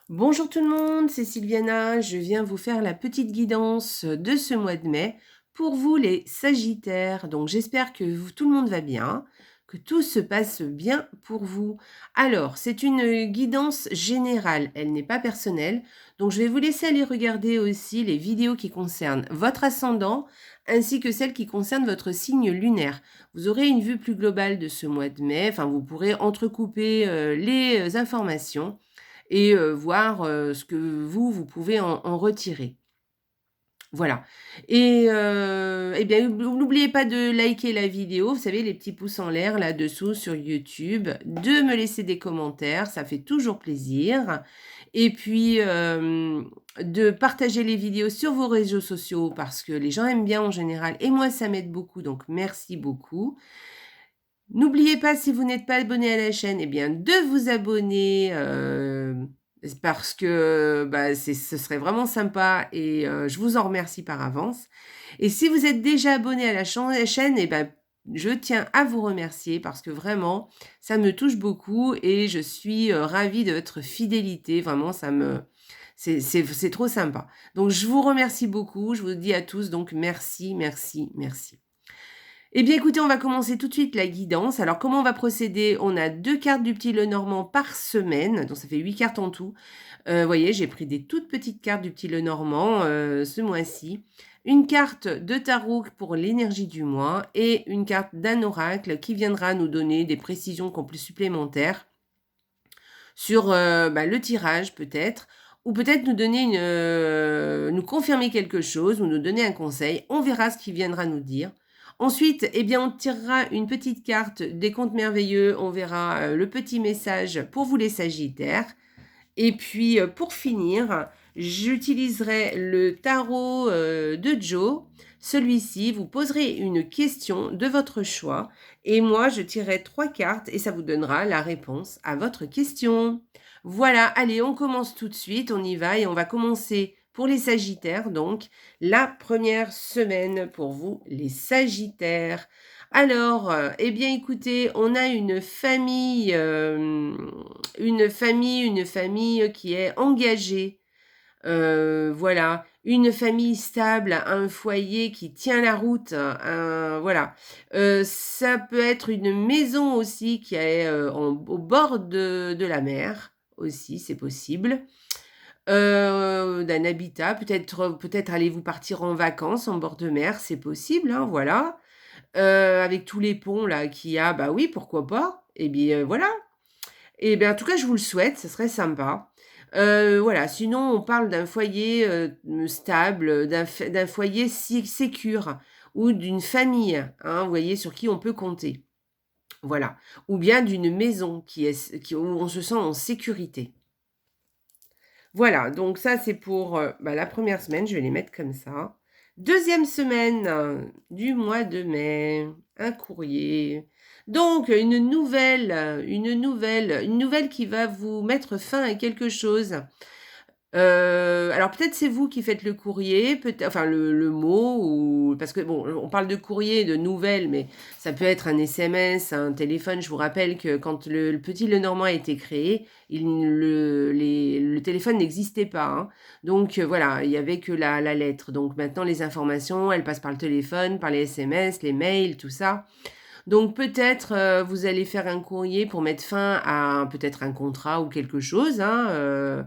Bonjour tout le monde, c'est Sylviana. Je viens vous faire la petite guidance de ce mois de mai pour vous les Sagittaires. Donc j'espère que tout le monde va bien, que tout se passe bien pour vous. Alors, c'est une guidance générale, elle n'est pas personnelle. Donc je vais vous laisser aller regarder aussi les vidéos qui concernent votre ascendant ainsi que celles qui concernent votre signe lunaire. Vous aurez une vue plus globale de ce mois de mai, enfin vous pourrez entrecouper les informations et voir ce que vous pouvez en retirer. Voilà. Et bien, n'oubliez pas de liker la vidéo, vous savez, les petits pouces en l'air là-dessous sur YouTube, de me laisser des commentaires, ça fait toujours plaisir. Et puis, de partager les vidéos sur vos réseaux sociaux parce que les gens aiment bien en général. Et moi, ça m'aide beaucoup, donc merci beaucoup. N'oubliez pas, si vous n'êtes pas abonné à la chaîne, eh bien, de vous abonner parce que ce serait vraiment sympa et je vous en remercie par avance. Et si vous êtes déjà abonné à la chaîne, eh ben, je tiens à vous remercier parce que vraiment, ça me touche beaucoup et je suis ravie de votre fidélité. Vraiment, c'est trop sympa. Donc, je vous remercie beaucoup. Je vous dis à tous, donc merci, merci, merci. Eh bien, écoutez, on va commencer tout de suite la guidance. Alors, comment on va procéder? On a 2 cartes du petit Lenormand par semaine, donc ça fait 8 cartes en tout. Vous voyez, j'ai pris des toutes petites cartes du petit Lenormand ce mois-ci. Une carte de tarot pour l'énergie du mois et une carte d'un oracle qui viendra nous donner des précisions supplémentaires sur le tirage peut-être, ou peut-être nous donner nous confirmer quelque chose ou nous donner un conseil. On verra ce qu'il viendra nous dire. Ensuite, eh bien, on tirera une petite carte des contes merveilleux. On verra le petit message pour vous les Sagittaires. Et puis, pour finir, j'utiliserai le tarot de Joe. Celui-ci, vous poserez une question de votre choix. Et moi, je tirerai 3 cartes et ça vous donnera la réponse à votre question. Voilà, allez, on commence tout de suite. On y va et on va commencer pour les Sagittaires. Donc, la première semaine pour vous, les Sagittaires. Alors, eh bien, écoutez, on a une famille qui est engagée. Voilà, une famille stable, un foyer qui tient la route, voilà. Ça peut être une maison aussi qui est au bord de la mer aussi, c'est possible. D'un habitat, peut-être allez-vous partir en vacances en bord de mer, c'est possible, hein, voilà. Avec tous les ponts là qu'il y a, bah oui, pourquoi pas? Et bien voilà. Et bien en tout cas, je vous le souhaite, ça serait sympa. Voilà, sinon on parle d'un foyer, stable, d'un foyer sécure ou d'une famille, hein, vous voyez, sur qui on peut compter. Voilà. Ou bien d'une maison où on se sent en sécurité. Voilà, donc ça c'est pour la première semaine, je vais les mettre comme ça. Deuxième semaine du mois de mai, un courrier. Donc une nouvelle qui va vous mettre fin à quelque chose. Alors peut-être c'est vous qui faites le courrier, enfin le mot, ou parce que bon, on parle de courrier, de nouvelles, mais ça peut être un SMS, un téléphone. Je vous rappelle que quand le petit Lenormand a été créé, le téléphone n'existait pas, hein. Donc voilà, il y avait que la lettre. Donc maintenant les informations, elles passent par le téléphone, par les SMS, les mails, tout ça. Donc peut-être vous allez faire un courrier pour mettre fin à peut-être un contrat ou quelque chose, hein,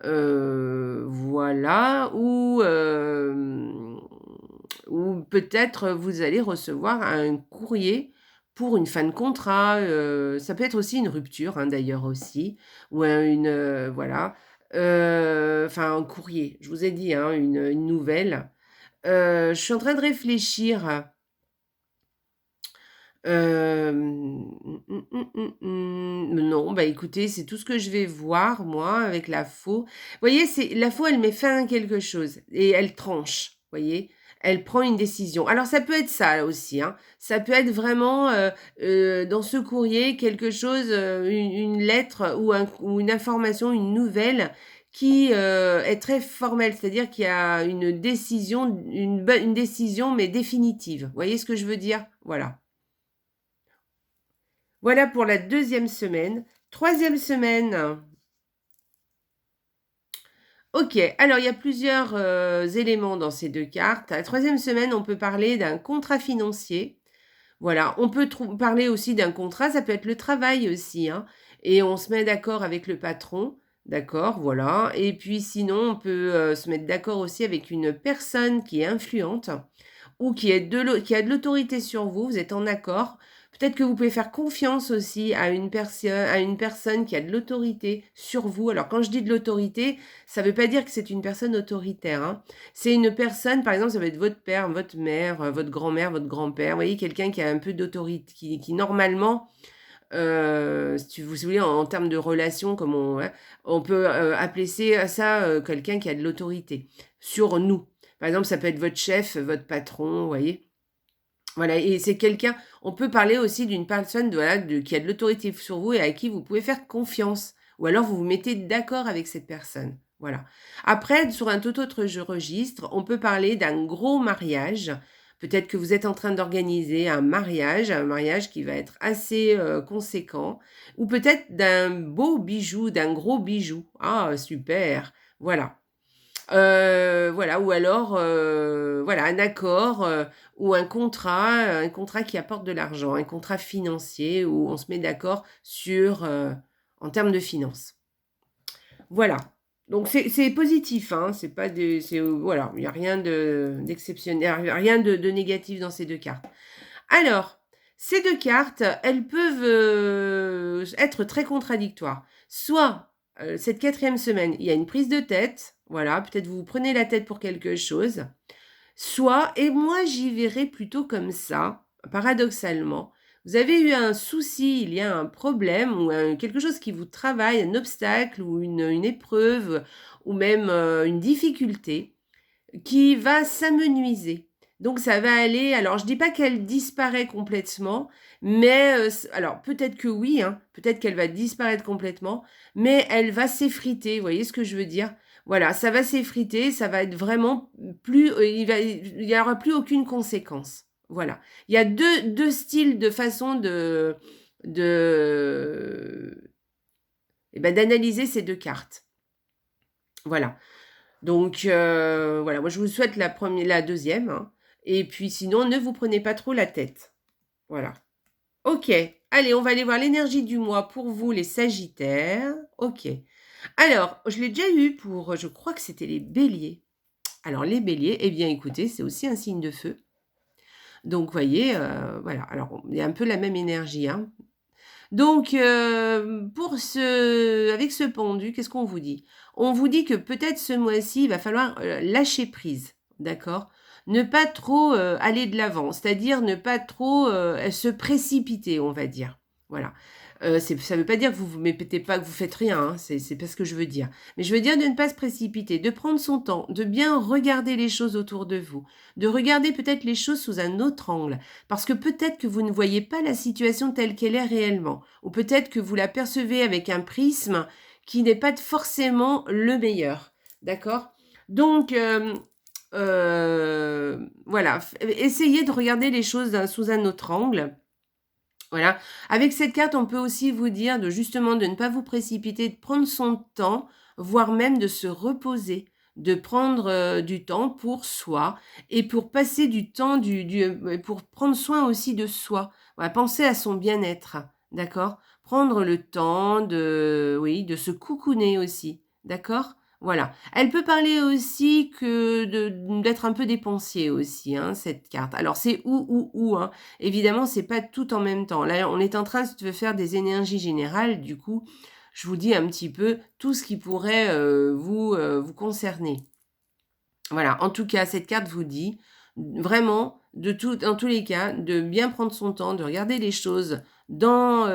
voilà, ou peut-être vous allez recevoir un courrier pour une fin de contrat, ça peut être aussi une rupture, hein, d'ailleurs aussi, ou voilà, enfin un courrier, je vous ai dit, hein, une nouvelle. Je suis en train de réfléchir. Non, bah, écoutez, c'est tout ce que je vais voir moi avec la faux. Vous voyez, c'est la faux, elle met fin à quelque chose et elle tranche, vous voyez? Elle prend une décision. Alors ça peut être ça aussi, hein. Ça peut être vraiment, dans ce courrier quelque chose, une lettre ou une information, une nouvelle qui, est très formelle. C'est-à-dire qu'il y a une décision, une décision mais définitive. Vous voyez ce que je veux dire? Voilà. Voilà pour la deuxième semaine. Troisième semaine, OK, alors il y a plusieurs, éléments dans ces 2 cartes. La troisième semaine, on peut parler d'un contrat financier. Voilà, on peut parler aussi d'un contrat, ça peut être le travail aussi, hein, et on se met d'accord avec le patron, d'accord, voilà, et puis sinon on peut, se mettre d'accord aussi avec une personne qui est influente ou qui a de l'autorité sur vous, vous êtes en accord. Peut-être que vous pouvez faire confiance aussi à une personne qui a de l'autorité sur vous. Alors quand je dis de l'autorité, ça ne veut pas dire que c'est une personne autoritaire, hein. C'est une personne, par exemple, ça va être votre père, votre mère, votre grand-mère, votre grand-père, vous voyez? Quelqu'un qui a un peu d'autorité, qui normalement, si vous voulez, en termes de relation, comme on peut, appeler ça, quelqu'un qui a de l'autorité sur nous. Par exemple, ça peut être votre chef, votre patron, vous voyez? Voilà, et c'est quelqu'un, on peut parler aussi d'une personne, voilà, qui a de l'autorité sur vous et à qui vous pouvez faire confiance. Ou alors vous vous mettez d'accord avec cette personne. Voilà. Après, sur un tout autre registre, on peut parler d'un gros mariage. Peut-être que vous êtes en train d'organiser un mariage qui va être assez conséquent. Ou peut-être d'un beau bijou, d'un gros bijou. Ah, super. Voilà. Voilà, ou alors, voilà, un accord, ou un contrat qui apporte de l'argent, un contrat financier où on se met d'accord sur, en termes de finances. Voilà, donc c'est positif, hein, c'est pas des c'est, voilà, il y a rien d'exceptionnel, rien de négatif dans ces 2 cartes. Alors, ces 2 cartes, elles peuvent, être très contradictoires. Soit, cette quatrième semaine, il y a une prise de tête, voilà, peut-être vous vous prenez la tête pour quelque chose. Soit, et moi j'y verrais plutôt comme ça, paradoxalement, vous avez eu un souci, il y a un problème ou quelque chose qui vous travaille, un obstacle ou une épreuve ou même, une difficulté qui va s'amenuiser. Donc ça va aller, alors je dis pas qu'elle disparaît complètement, mais alors peut-être que oui, hein, peut-être qu'elle va disparaître complètement, mais elle va s'effriter, vous voyez ce que je veux dire? Voilà, ça va s'effriter, ça va être vraiment plus, il y aura plus aucune conséquence. Voilà. Il y a deux styles de façon de d'analyser ces 2 cartes. Voilà. Donc voilà, moi je vous souhaite la deuxième, hein, et puis sinon ne vous prenez pas trop la tête. Voilà. OK. Allez, on va aller voir l'énergie du mois pour vous les sagittaires. OK. Alors, je l'ai déjà eu pour, je crois que c'était les béliers. Alors les béliers, eh bien écoutez, c'est aussi un signe de feu. Donc voyez, voilà, alors il y a un peu la même énergie, hein. Donc, avec ce pendu, qu'est-ce qu'on vous dit? On vous dit que peut-être ce mois-ci, il va falloir, lâcher prise, d'accord? Ne pas trop, aller de l'avant, c'est-à-dire ne pas trop, se précipiter, on va dire. Voilà. Ça ne veut pas dire que vous mettez pas, que vous faites rien, hein, c'est pas ce que je veux dire. Mais je veux dire de ne pas se précipiter, de prendre son temps, de bien regarder les choses autour de vous, de regarder peut-être les choses sous un autre angle. Parce que peut-être que vous ne voyez pas la situation telle qu'elle est réellement, ou peut-être que vous la percevez avec un prisme qui n'est pas forcément le meilleur. D'accord? Donc, voilà, essayez de regarder les choses sous un autre angle. Voilà. Avec cette carte, on peut aussi vous dire de justement de ne pas vous précipiter, de prendre son temps, voire même de se reposer, de prendre du temps pour soi et pour passer du temps pour prendre soin aussi de soi. Voilà, penser à son bien-être, d'accord? Prendre le temps de, oui, de se coucouner aussi, d'accord? Voilà. Elle peut parler aussi d'être un peu dépensier aussi, hein, cette carte. Alors c'est ou, hein. Évidemment, c'est pas tout en même temps. Là, on est en train de faire des énergies générales, du coup, je vous dis un petit peu tout ce qui pourrait, vous concerner. Voilà, en tout cas, cette carte vous dit vraiment, dans tous les cas, de bien prendre son temps, de regarder les choses dans,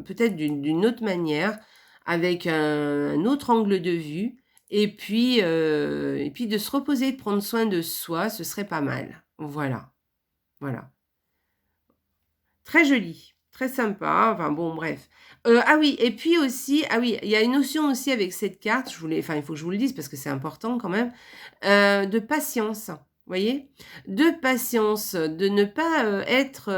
peut-être d'une autre manière, avec un autre angle de vue et puis de se reposer, de prendre soin de soi, ce serait pas mal. Voilà, voilà. Très joli, très sympa, enfin bon bref. Ah oui, et puis aussi, ah oui, il y a une notion aussi avec cette carte, il faut que je vous le dise parce que c'est important quand même, de patience, vous voyez? De patience, de ne pas, être,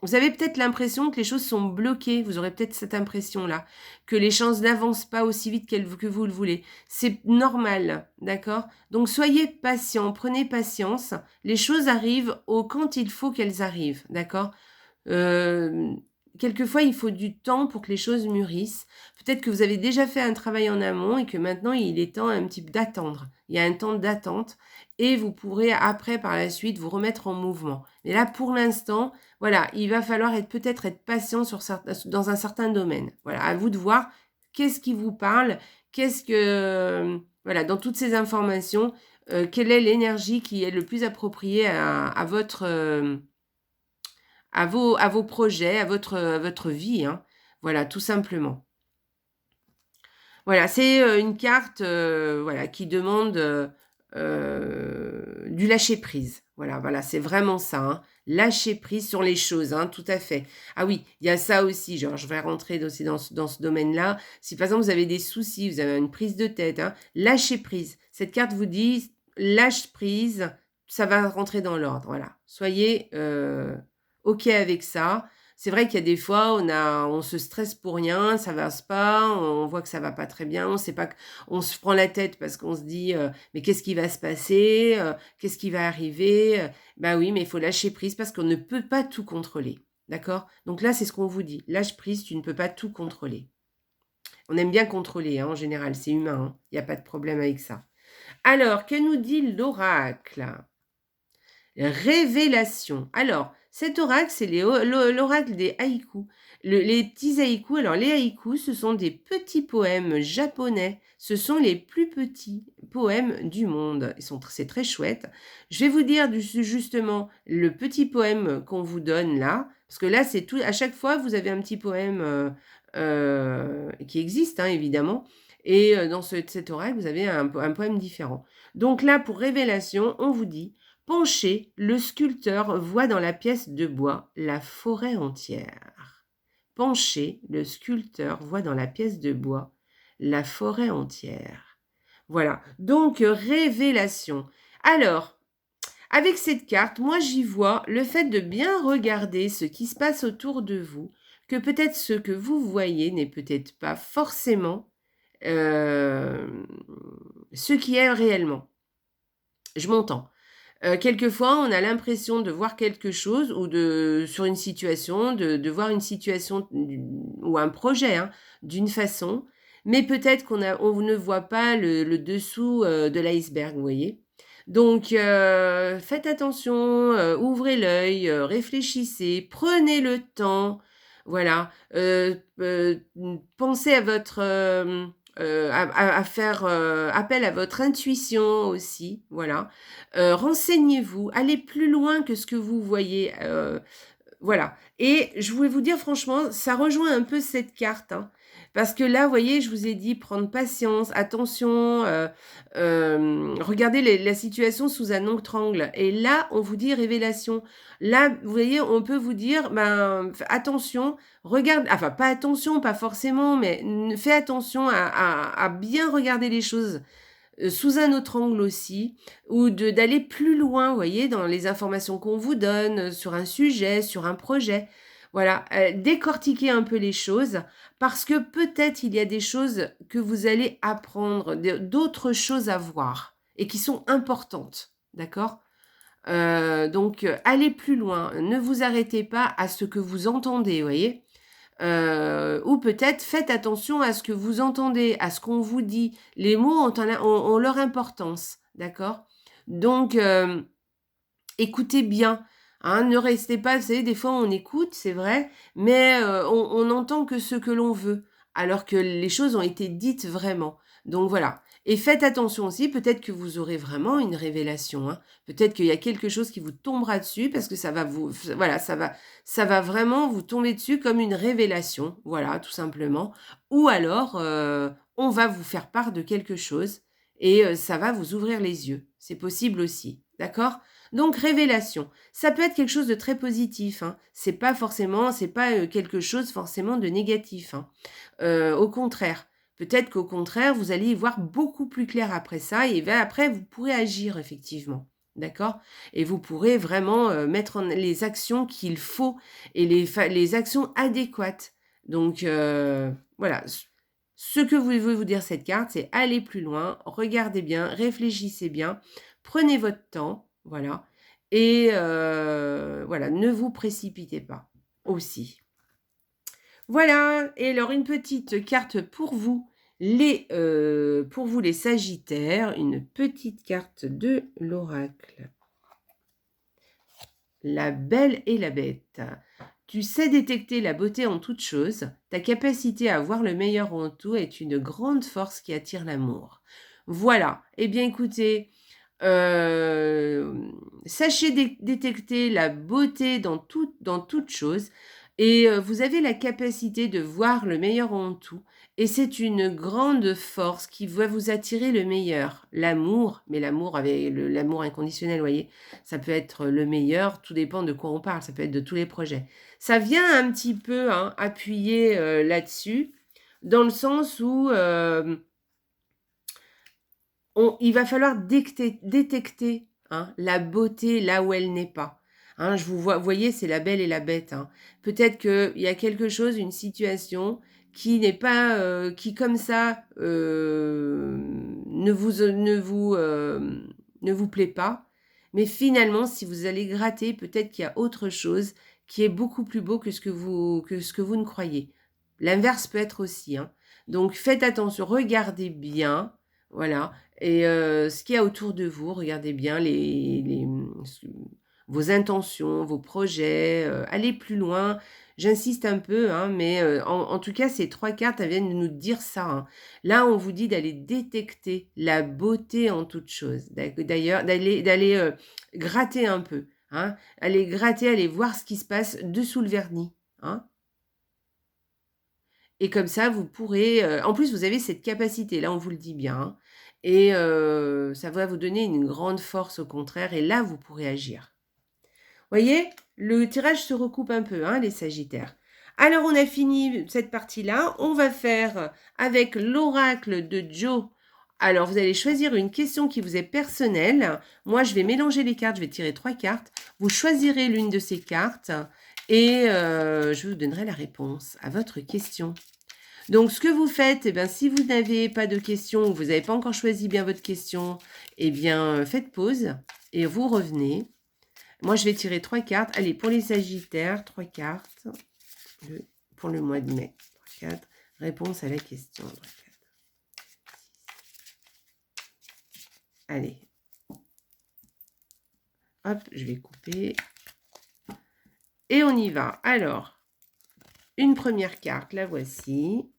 vous avez peut-être l'impression que les choses sont bloquées. Vous aurez peut-être cette impression-là, que les choses n'avancent pas aussi vite que vous le voulez. C'est normal, d'accord? Donc, soyez patient, prenez patience. Les choses arrivent quand il faut qu'elles arrivent, d'accord? Quelquefois, il faut du temps pour que les choses mûrissent. Peut-être que vous avez déjà fait un travail en amont et que maintenant, il est temps un petit peu d'attendre. Il y a un temps d'attente et vous pourrez après, par la suite, vous remettre en mouvement. Mais là, pour l'instant, voilà, il va falloir peut-être être patient dans un certain domaine. Voilà, à vous de voir qu'est-ce qui vous parle, voilà, dans toutes ces informations, quelle est l'énergie qui est le plus appropriée à votre... à vos projets, à votre vie, hein. Voilà, tout simplement. Voilà, c'est une carte voilà, qui demande du lâcher prise. Voilà, voilà, c'est vraiment ça, hein. Lâcher prise sur les choses, hein, tout à fait. Ah oui, il y a ça aussi, genre, je vais rentrer aussi dans ce domaine-là. Si par exemple vous avez des soucis, vous avez une prise de tête, hein, lâcher prise. Cette carte vous dit lâche prise, ça va rentrer dans l'ordre. Voilà, soyez OK avec ça. C'est vrai qu'il y a des fois, on se stresse pour rien, ça va pas, on voit que ça va pas très bien, on sait pas, on se prend la tête parce qu'on se dit mais qu'est-ce qui va se passer, qu'est-ce qui va arriver. Bah oui, mais il faut lâcher prise parce qu'on ne peut pas tout contrôler, d'accord? Donc là, c'est ce qu'on vous dit. Lâche prise, tu ne peux pas tout contrôler. On aime bien contrôler, hein, en général, c'est humain, hein. Il n'y a pas de problème avec ça. Alors, que nous dit l'oracle? Révélation. Alors, cet oracle, c'est l'oracle des haïkus. Les petits haïkus, alors les haïkus, ce sont des petits poèmes japonais. Ce sont les plus petits poèmes du monde. C'est très chouette. Je vais vous dire justement le petit poème qu'on vous donne là, parce que là, c'est tout. À chaque fois, vous avez un petit poème qui existe, hein, évidemment. Et dans cet oracle, vous avez un poème différent. Donc là, pour révélation, on vous dit: penché, le sculpteur voit dans la pièce de bois la forêt entière. Penché, le sculpteur voit dans la pièce de bois la forêt entière. Voilà, donc révélation. Alors, avec cette carte, moi j'y vois le fait de bien regarder ce qui se passe autour de vous, que peut-être ce que vous voyez n'est peut-être pas forcément euh, ce qui est réellement. Je m'entends. Quelquefois, on a l'impression de voir quelque chose ou sur une situation, de voir une situation ou un projet, hein, d'une façon, mais peut-être on ne voit pas le dessous de l'iceberg, vous voyez. Donc, faites attention, ouvrez l'œil, réfléchissez, prenez le temps, voilà. Pensez à à faire appel à votre intuition aussi, voilà. Renseignez-vous, allez plus loin que ce que vous voyez. Voilà. Et je voulais vous dire franchement, ça rejoint un peu cette carte, hein. Parce que là, vous voyez, je vous ai dit prendre patience, attention, regardez la situation sous un autre angle. Et là, on vous dit révélation. Là, vous voyez, on peut vous dire, ben, attention, regarde, enfin, pas attention, pas forcément, mais fais attention à bien regarder les choses sous un autre angle aussi, ou d'aller plus loin, vous voyez, dans les informations qu'on vous donne sur un sujet, sur un projet. Voilà, décortiquer un peu les choses, parce que peut-être il y a des choses que vous allez apprendre, d'autres choses à voir, et qui sont importantes, d'accord? Donc, allez plus loin, ne vous arrêtez pas à ce que vous entendez, vous voyez? Ou peut-être faites attention à ce que vous entendez, à ce qu'on vous dit. Les mots ont leur importance, d'accord? Donc, écoutez bien, hein, ne restez pas, vous savez, des fois on écoute, c'est vrai, mais on n'entend que ce que l'on veut, alors que les choses ont été dites vraiment. Donc voilà. Et faites attention aussi, peut-être que vous aurez vraiment une révélation, hein. Peut-être qu'il y a quelque chose qui vous tombera dessus parce que voilà, ça va vraiment vous tomber dessus comme une révélation, voilà, tout simplement. Ou alors, on va vous faire part de quelque chose et ça va vous ouvrir les yeux. C'est possible aussi, d'accord? Donc révélation, ça peut être quelque chose de très positif, hein. C'est pas quelque chose forcément de négatif, hein. Au contraire, peut-être qu'au contraire, vous allez y voir beaucoup plus clair après ça et après vous pourrez agir effectivement. d'accord? Et vous pourrez vraiment, mettre en les actions qu'il faut et les actions adéquates. Donc voilà, ce que veut vous dire cette carte, c'est aller plus loin, regardez bien, réfléchissez bien, prenez votre temps, voilà et voilà, ne vous précipitez pas, aussi. Voilà et alors une petite carte pour vous les sagittaires, une petite carte de l'oracle. La belle et la bête. Tu sais détecter la beauté en toute chose. Ta capacité à voir le meilleur en tout est une grande force qui attire l'amour. Voilà. Eh bien, écoutez, sachez détecter la beauté dans toute chose et vous avez la capacité de voir le meilleur en tout et c'est une grande force qui va vous attirer le meilleur. L'amour, mais l'amour avec l'amour inconditionnel, vous voyez? Ça peut être le meilleur, tout dépend de quoi on parle, ça peut être de tous les projets. Ça vient un petit peu, hein, appuyer, là-dessus, dans le sens où, il va falloir détecter, hein, la beauté là où elle n'est pas. Hein, vous voyez, c'est la belle et la bête. Hein. Peut-être qu'il y a quelque chose, une situation qui n'est pas, qui comme ça ne vous plaît pas. Mais finalement, si vous allez gratter, peut-être qu'il y a autre chose qui est beaucoup plus beau que ce que vous ne croyez. L'inverse peut être aussi. Hein. Donc faites attention, regardez bien, voilà, et ce qu'il y a autour de vous, regardez bien vos intentions, vos projets, allez plus loin. J'insiste un peu, hein, mais en tout cas, ces 3 cartes, elles viennent de nous dire ça, hein. Là, on vous dit d'aller détecter la beauté en toute chose. D'ailleurs, d'aller, gratter un peu, hein. Aller gratter, aller voir ce qui se passe dessous le vernis, hein. Et comme ça, vous pourrez, en plus, vous avez cette capacité, là, on vous le dit bien, hein et ça va vous donner une grande force, au contraire et là, vous pourrez agir. Voyez? Le tirage se recoupe un peu, hein, les sagittaires. Alors, on a fini cette partie-là. On va faire avec l'oracle de Joe. Alors, vous allez choisir une question qui vous est personnelle. Moi, je vais mélanger les cartes, je vais tirer 3 cartes. Vous choisirez l'une de ces cartes et je vous donnerai la réponse à votre question. Donc, ce que vous faites, eh bien, si vous n'avez pas de questions ou vous n'avez pas encore choisi bien votre question, eh bien, faites pause et vous revenez. Moi, je vais tirer 3 cartes. Allez, pour les sagittaires, 3 cartes pour le mois de mai. 3 cartes. Réponse à la question. 3, 4. Allez. Hop, je vais couper. Et on y va. Alors, une première carte, la voici.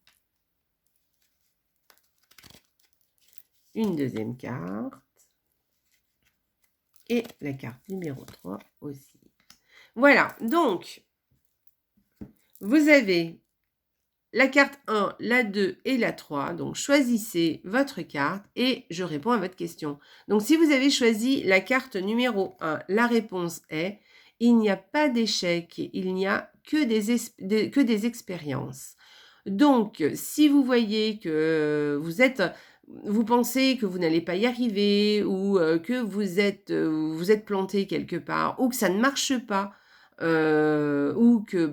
Une deuxième carte. Et la carte numéro 3 aussi. Voilà, donc, vous avez la carte 1, la 2 et la 3. Donc, choisissez votre carte et je réponds à votre question. Donc, si vous avez choisi la carte numéro 1, la réponse est « Il n'y a pas d'échec, il n'y a que des expériences ». Donc, si vous voyez que vous pensez que vous n'allez pas y arriver ou que vous êtes planté quelque part ou que ça ne marche pas, ou que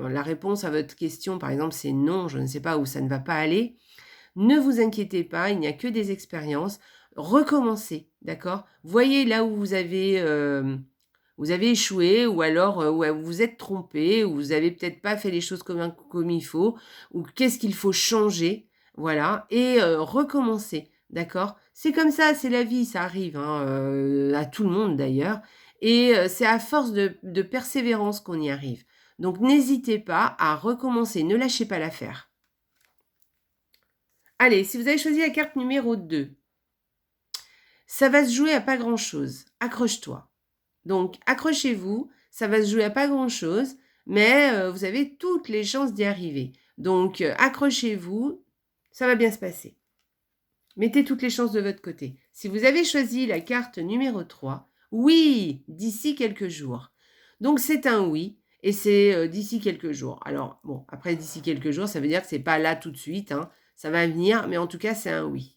la réponse à votre question, par exemple, c'est non, je ne sais pas, ou ça ne va pas aller, ne vous inquiétez pas, il n'y a que des expériences. Recommencez, d'accord? Voyez là où vous avez échoué ou alors où vous vous êtes trompé ou vous n'avez peut-être pas fait les choses comme il faut ou qu'est-ce qu'il faut changer, voilà, et recommencer, d'accord? C'est comme ça, c'est la vie, ça arrive, hein, à tout le monde d'ailleurs et c'est à force de persévérance qu'on y arrive. Donc n'hésitez pas à recommencer, ne lâchez pas l'affaire. Allez, si vous avez choisi la carte numéro 2, ça va se jouer à pas grand-chose. Accroche-toi. Donc accrochez-vous, ça va se jouer à pas grand-chose, mais vous avez toutes les chances d'y arriver. Donc accrochez-vous, ça va bien se passer. Mettez toutes les chances de votre côté. Si vous avez choisi la carte numéro 3, oui, d'ici quelques jours. Donc c'est un oui et c'est d'ici quelques jours. Alors bon, après d'ici quelques jours, ça veut dire que c'est pas là tout de suite, hein, ça va venir, mais en tout cas c'est un oui.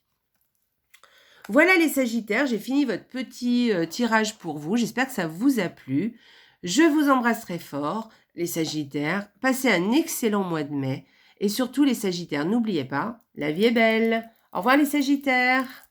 Voilà les Sagittaires, j'ai fini votre petit tirage pour vous. J'espère que ça vous a plu. Je vous embrasse très fort, les Sagittaires. Passez un excellent mois de mai. Et surtout, les Sagittaires, n'oubliez pas, la vie est belle. Au revoir les Sagittaires.